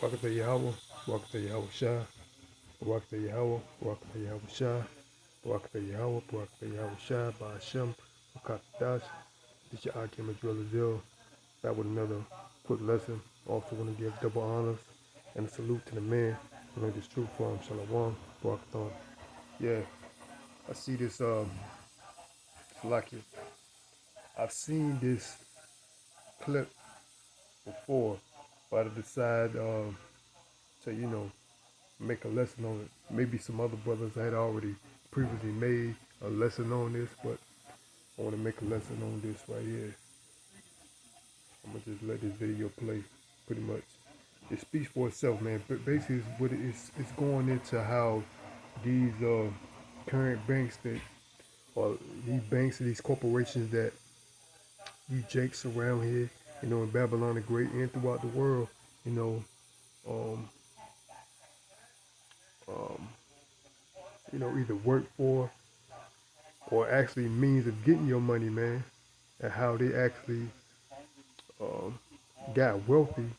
Barakatah Yahweh, Barakatah Yahweh Shah, Barakatah Yahweh, Barakatah Yahweh Shah, Barakatah Yahweh, Barakatah Yahweh Shah, Ba'ashem, Bakatash. This is your Akim Azrael. Back with another quick lesson. Also want to give double honors and a salute to the man who learned this truth from Shalom, Barakatah. Yeah, I see this, Salaki. I've seen this clip before, but I decided to, make a lesson on it. Maybe some other brothers had already previously made a lesson on this, but I want to make a lesson on this right here. I'm gonna just let this video play. Pretty much, it speaks for itself, man. But basically, it's going into how these current banks or these banks and these corporations that these jakes around here, in Babylon the Great and throughout the world, you know, um, um, either work for or actually means of getting your money, man, and how they actually got wealthy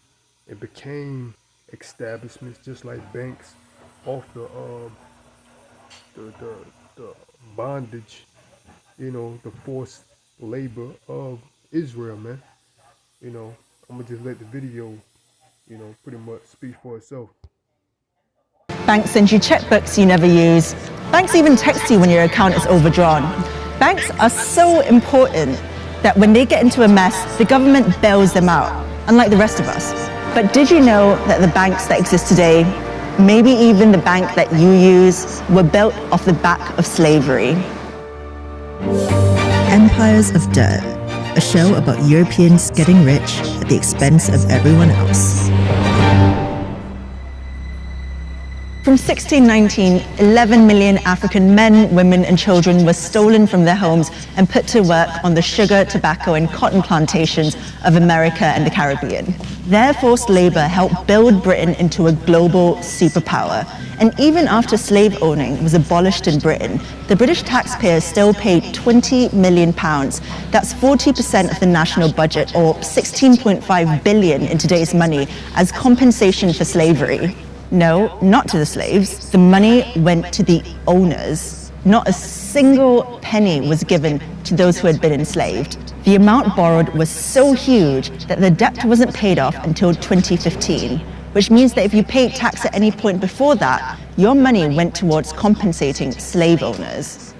and became establishments just like banks off the bondage, the forced labor of Israel, man. I'm gonna just let the video, pretty much speak for itself. Banks send you checkbooks you never use. Banks even text you when your account is overdrawn. Banks are so important that when they get into a mess, the government bails them out, unlike the rest of us. But did you know that the banks that exist today, maybe even the bank that you use, were built off the back of slavery? Empires of Dirt, a show about Europeans getting rich at the expense of everyone else. From 1619, 11 million African men, women, and children were stolen from their homes and put to work on the sugar, tobacco, and cotton plantations of America and the Caribbean. Their forced labor helped build Britain into a global superpower. And even after slave owning was abolished in Britain, the British taxpayers still paid £20 million. That's 40% of the national budget, or 16.5 billion in today's money, as compensation for slavery. No, not to the slaves. The money went to the owners. Not a single penny was given to those who had been enslaved. The amount borrowed was so huge that the debt wasn't paid off until 2015, which means that if you paid tax at any point before that, your money went towards compensating slave owners.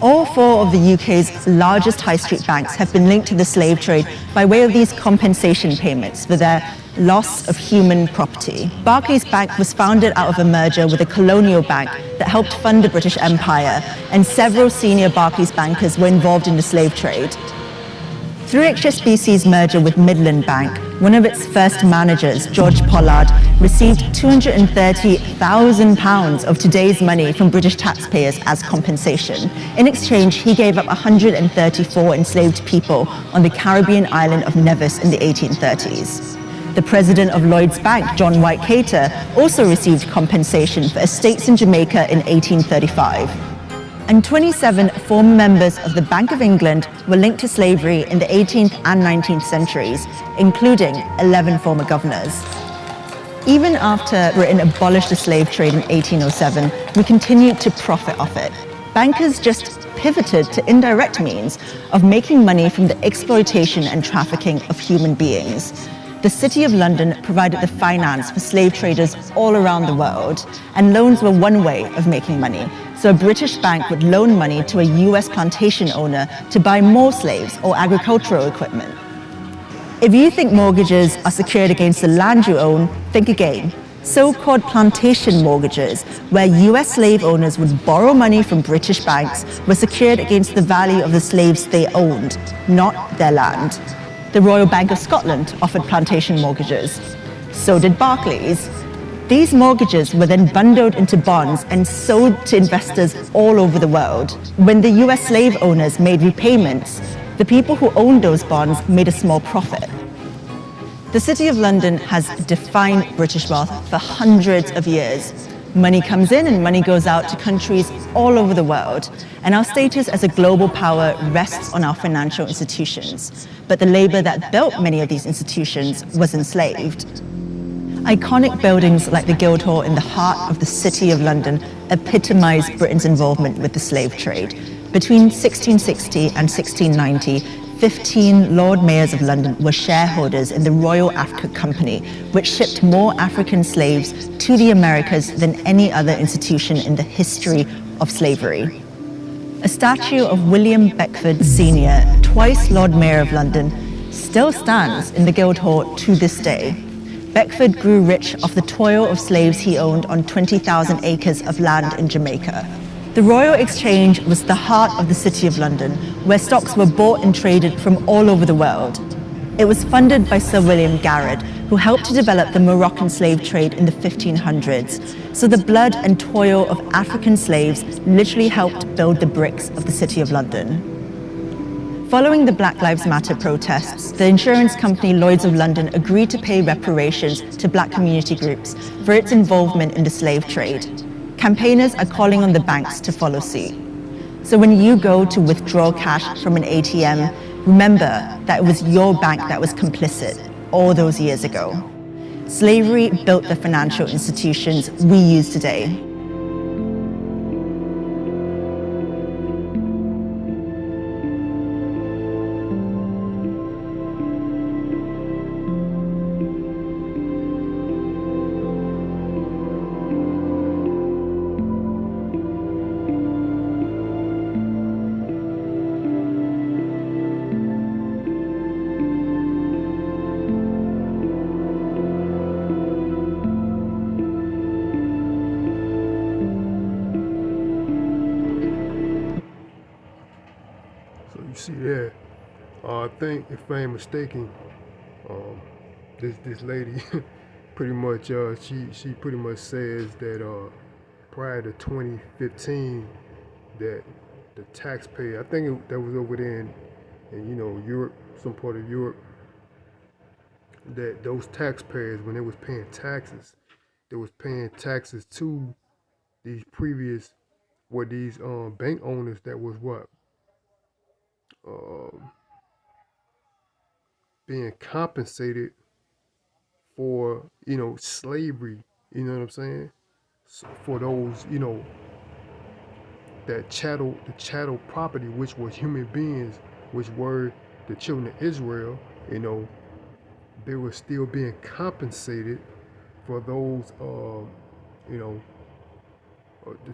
All four of the UK's largest high street banks have been linked to the slave trade by way of these compensation payments for their loss of human property. Barclays Bank was founded out of a merger with a colonial bank that helped fund the British Empire, and several senior Barclays bankers were involved in the slave trade. Through HSBC's merger with Midland Bank, one of its first managers, George Pollard, received £230,000 of today's money from British taxpayers as compensation. In exchange, he gave up 134 enslaved people on the Caribbean island of Nevis in the 1830s. The president of Lloyds Bank, John White Cater, also received compensation for estates in Jamaica in 1835. And 27 former members of the Bank of England were linked to slavery in the 18th and 19th centuries, including 11 former governors. Even after Britain abolished the slave trade in 1807, we continued to profit off it. Bankers just pivoted to indirect means of making money from the exploitation and trafficking of human beings. The City of London provided the finance for slave traders all around the world, and loans were one way of making money. So a British bank would loan money to a US plantation owner to buy more slaves or agricultural equipment. If you think mortgages are secured against the land you own, think again. So-called plantation mortgages, where US slave owners would borrow money from British banks, were secured against the value of the slaves they owned, not their land. The Royal Bank of Scotland offered plantation mortgages. So did Barclays. These mortgages were then bundled into bonds and sold to investors all over the world. When the US slave owners made repayments, the people who owned those bonds made a small profit. The City of London has defined British wealth for hundreds of years. Money comes in and money goes out to countries all over the world, and our status as a global power rests on our financial institutions. But the labor that built many of these institutions was enslaved. Iconic buildings like the Guildhall in the heart of the City of London epitomise Britain's involvement with the slave trade. Between 1660 and 1690, 15 Lord Mayors of London were shareholders in the Royal Africa Company, which shipped more African slaves to the Americas than any other institution in the history of slavery. A statue of William Beckford Sr., twice Lord Mayor of London, still stands in the Guildhall to this day. Beckford grew rich off the toil of slaves he owned on 20,000 acres of land in Jamaica. The Royal Exchange was the heart of the City of London, where stocks were bought and traded from all over the world. It was funded by Sir William Garrard, who helped to develop the Moroccan slave trade in the 1500s. So the blood and toil of African slaves literally helped build the bricks of the City of London. Following the Black Lives Matter protests, the insurance company Lloyd's of London agreed to pay reparations to black community groups for its involvement in the slave trade. Campaigners are calling on the banks to follow suit. So when you go to withdraw cash from an ATM, remember that it was your bank that was complicit all those years ago. Slavery built the financial institutions we use today. So you see there, I think if I ain't mistaken, this lady pretty much she pretty much says that prior to 2015 that the taxpayer, I think that was over there in Europe, some part of Europe, that those taxpayers, when they was paying taxes, they was paying taxes to these previous these bank owners that was being compensated for slavery. You know what I'm saying? So for those the chattel property, which was human beings, which were the children of Israel. They were still being compensated for those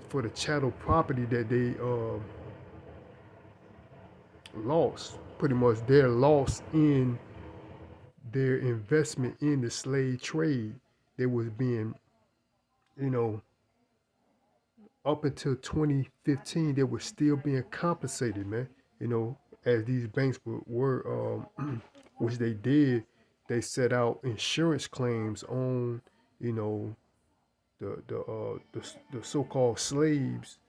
for the chattel property that they lost. Pretty much their loss in their investment in the slave trade. They was being, up until 2015, they were still being compensated, man. As these banks were which they did, they set out insurance claims on, the so-called slaves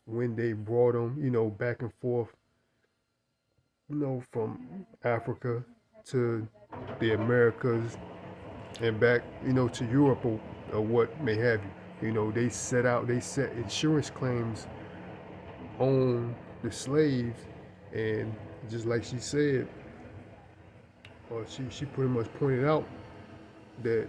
when they brought them, back and forth, from Africa to the Americas and back, to Europe or what may have you. They set insurance claims on the slaves, and just like she said, she pretty much pointed out that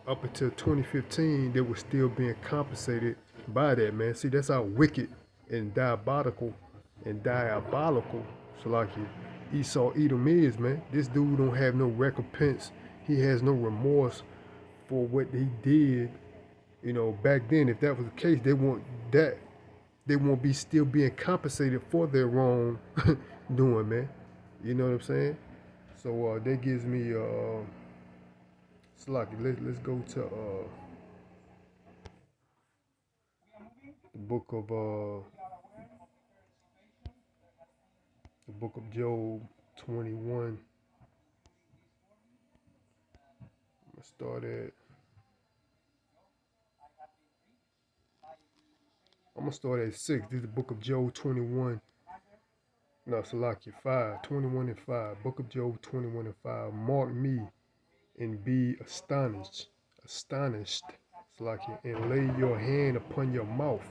up until 2015, they were still being compensated by that, man. See, that's how wicked and diabolical Salaki Esau Edom is, man. This dude don't have no recompense. He has no remorse for what he did. Back then, if that was the case, they won't be still being compensated for their wrong doing, man. You know what I'm saying? So that gives me Salaki. Let's go to the book of Job 21. I'm gonna start at 6. This is the book of Job 21. No, Salaki 5, 21 and 5. Book of Job 21 and 5. Mark me and be astonished. Salakia, and lay your hand upon your mouth.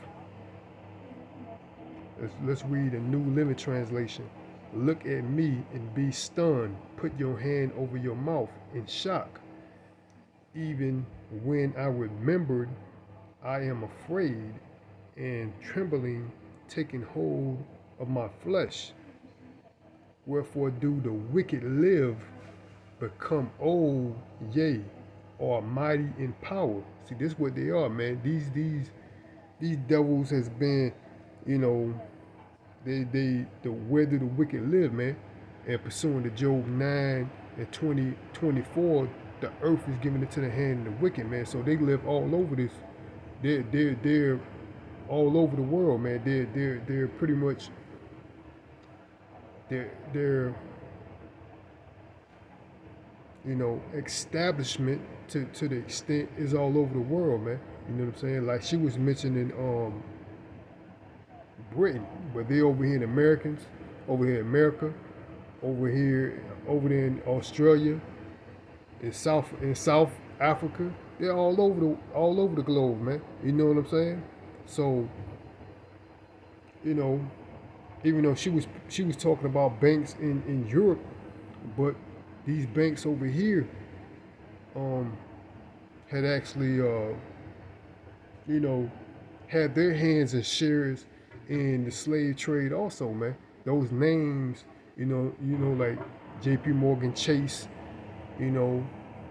Let's read a New Living Translation. Look at me and be stunned. Put your hand over your mouth in shock. Even when I remembered, I am afraid and trembling, taking hold of my flesh. Wherefore do the wicked live, become old, yea, are mighty in power. See, this is what they are, man. These devils has been, you know, the where do the wicked live, man? And pursuing to Job 9 and 24, the earth is given into the hand of the wicked, man. So they live all over this. They're all over the world, man. They're pretty much their you know establishment to the extent is all over the world, man. You know what I'm saying? Like she was mentioning Britain, but they over here in Americans, over here in America, over there in Australia, in South Africa. They're all over the globe, man. You know what I'm saying? So, you know, even though she was talking about banks in Europe, but these banks over here had actually you know had their hands and shares in the slave trade also, man. Those names, you know, like J.P. Morgan Chase, you know,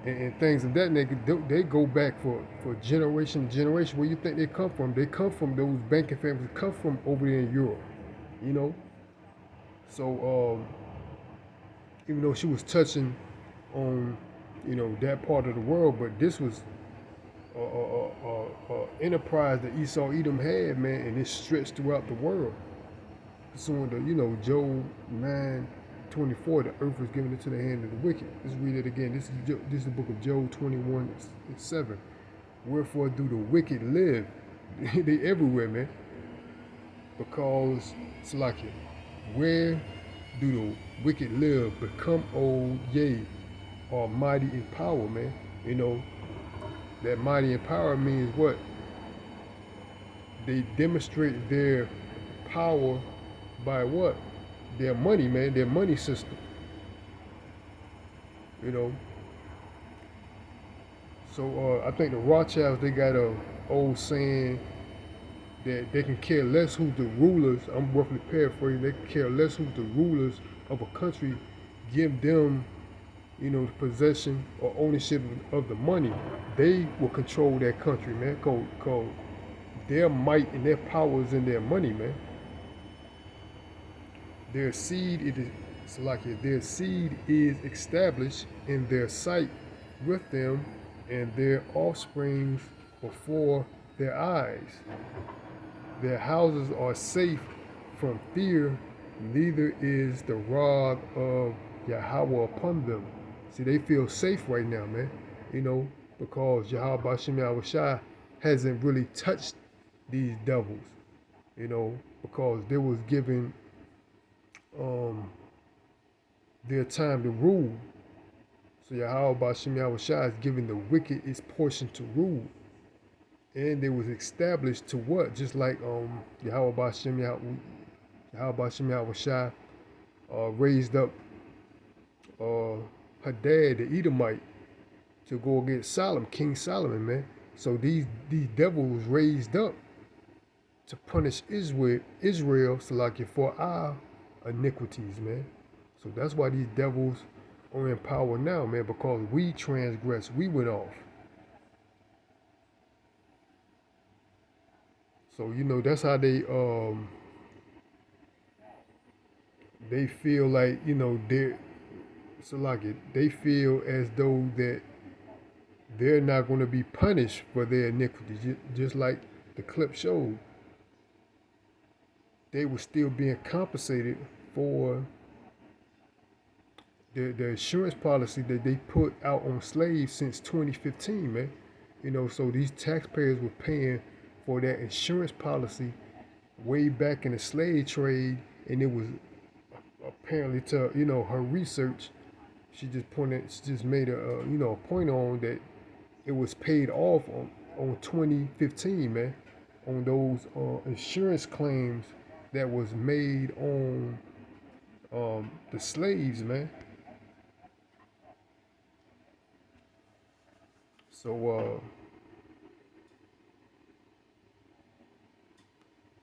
and things of that nature, they go back for generation to generation. Where you think they come from? They come from those banking families, come from over there in Europe, you know. So even though she was touching on, you know, that part of the world, but this was enterprise that Esau Edom had, man, and it stretched throughout the world. Pursuing the, you know, Job 9:24, the earth was given into the hand of the wicked. Let's read it again. This is the book of Job 21:7. Wherefore do the wicked live? They everywhere, man. Because it's like it. Where do the wicked live? Become old, yea, are mighty in power, man. You know, that mighty in power means what? They demonstrate their power by what? Their money, man, their money system. You know. So I think the Rothschilds, they got a old saying that they can care less who's the rulers. I'm roughly paraphrasing. They can care less who's the rulers of a country. Give them, you know, the possession or ownership of the money. They will control that country, man. Cause their might and their power is in their money, man. Their seed their seed is established in their sight with them, and their offsprings before their eyes. Their houses are safe from fear, neither is the rod of Yahweh upon them. See, they feel safe right now, man. You know, because Yahweh Bashim Yahushua hasn't really touched these devils. You know, because they was given their time to rule. So Yahweh Bashim Yahushua is giving the wicked its portion to rule. And they was established to what? Just like Yahweh Bashim Yahushua raised up Hadad the Edomite to go against Solomon, King Solomon, man. So these devils raised up to punish Israel, Salakia, for our iniquities, man. So that's why these devils are in power now, man, because we transgressed, we went off. So, you know, that's how they feel like, you know, they feel as though that they're not going to be punished for their iniquities, just like the clip showed. They were still being compensated for the insurance policy that they put out on slaves since 2015, man. You know, so these taxpayers were paying for that insurance policy way back in the slave trade, and it was apparently, to, you know, her research, she just made a a point on that it was paid off on 2015, man, on those insurance claims that was made on the slaves, man. So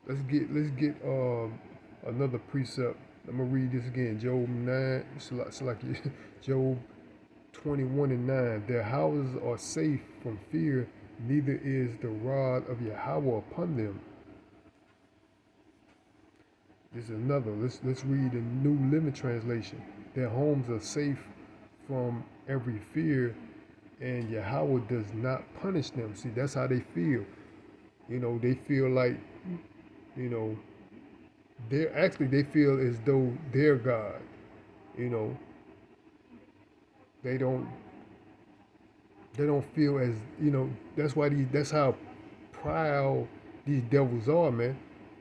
let's get another precept. I'm gonna read this again. Job 9. It's like Job 21:9. Their houses are safe from fear, neither is the rod of Yahweh upon them. This is another. Let's read the New Living Translation. Their homes are safe from every fear, and Yahweh does not punish them. See, that's how they feel. They feel like, you know, they feel as though they're God. You know, they don't feel as, that's how proud these devils are, man.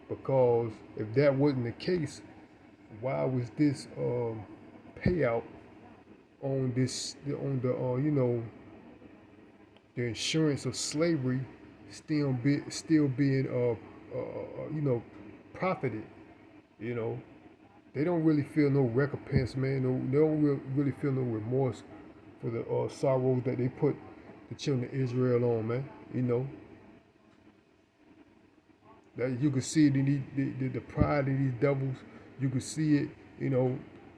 Because if that wasn't the case, why was this payout on the insurance of slavery still being profited? They don't really feel no recompense, man. No, they don't really feel no remorse for the sorrows that they put the children of Israel on, man. That you can see it in the pride of these devils. You can see it,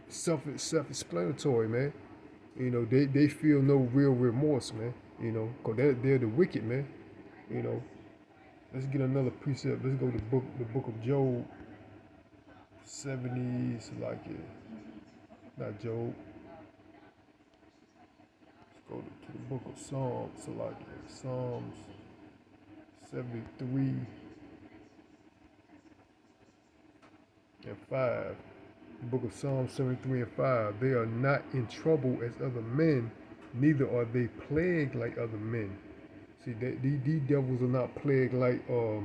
self-explanatory, man. They feel no real remorse, man. Because they're the wicked, man. Let's get another precept. Let's go to the book of Job 70, not Job. Let's go to the book of Psalms, Psalms 73 and 5. The book of Psalms 73 and 5. They are not in trouble as other men, neither are they plagued like other men. See, these devils are not plagued like the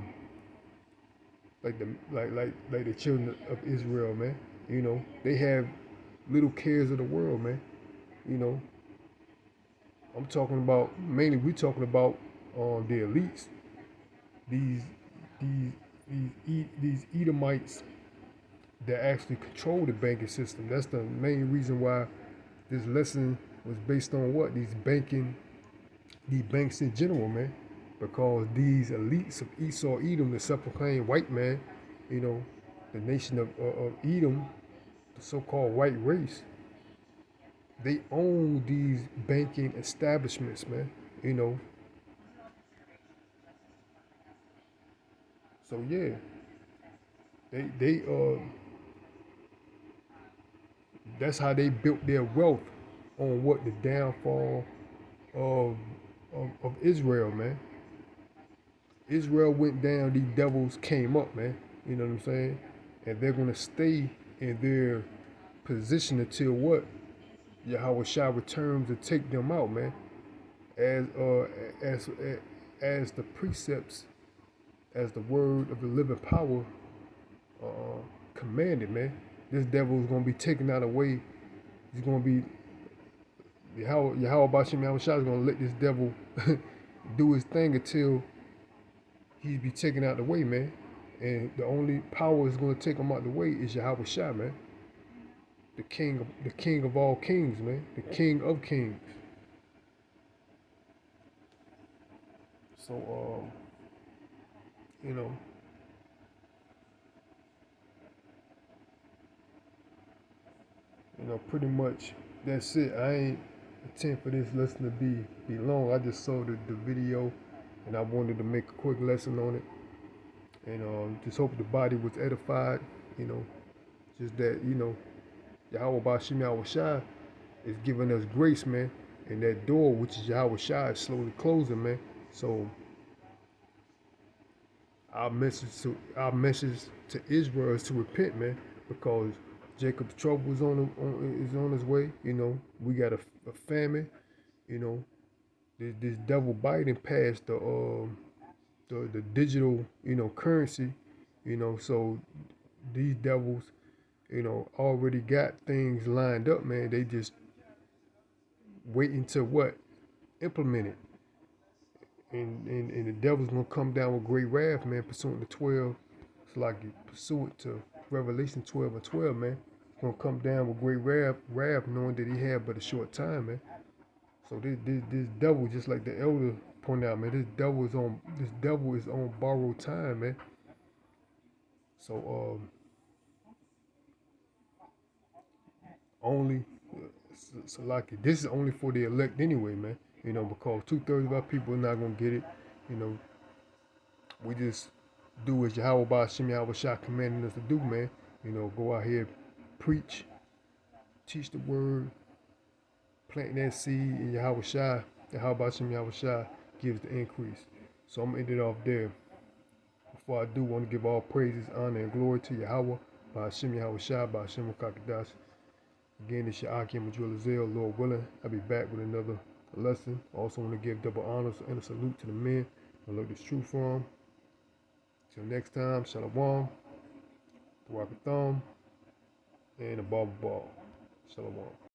children of Israel, man. They have little cares of the world, man. I'm talking about mainly. We're talking about the elites. These Edomites that actually control the banking system. That's the main reason why this lesson was based on what? These banks in general, man. Because these elites of Esau, Edom, the self-proclaimed white man, the nation of Edom, the so-called white race, they own these banking establishments, man. So yeah, they that's how they built their wealth, on what? The downfall of Israel, man. Israel went down, these devils came up, man. You know what I'm saying? And they're gonna stay in their position until what? Yahweh Shah returns to take them out, man. As the precepts, as the word of the living power commanded, man. This devil is gonna be taken out of the way. He's gonna be Yahweh Bashim Yahweh Shah is gonna let this devil do his thing until he be taken out of the way, man. And the only power is gonna take him out of the way is Yahweh Shah, man. The king of all kings, man. The king of kings. So pretty much that's it. I ain't intend for this lesson to be long. I just saw the video and I wanted to make a quick lesson on it. And just hope the body was edified, just that, Yahweh Bashim Yahweh Shai is giving us grace, man. And that door, which is Yahweh Shai, is slowly closing, man. So our message to Israel is to repent, man, because Jacob's trouble is on his way. We got a famine. This devil Biden passed the digital currency. So these devils already got things lined up, man. They just waiting to what? Implement it. And the devil's gonna come down with great wrath, man, pursuant to 12. It's like pursuant to Revelation 12 and 12, man. He's gonna come down with great wrath, knowing that he had but a short time, man. So this devil, just like the elder pointed out, man, this devil is on borrowed time, man. So only so like this is only for the elect anyway, man. You know, because 2/3 of our people are not gonna get it. You know, we just do as Yahweh Ba'Shem Yahweh Shah commanding us to do, man. You know, go out here, preach, teach the word, plant that seed in Yahweh Shah. Yahweh Ba'Shem Yahweh Shah gives the increase. So I'm gonna end it off there. Before I do, I want to give all praises, honor, and glory to Yahweh Ba'Shem Yahweh Shah Ba'Shem Kakadash. Again, it's your Akim Azel, Lord willing. I'll be back with another lesson. I also want to give double honors and a salute to the men who look this true for them. Till next time, Shalom, Thum, and a Baba Ball. Shalom.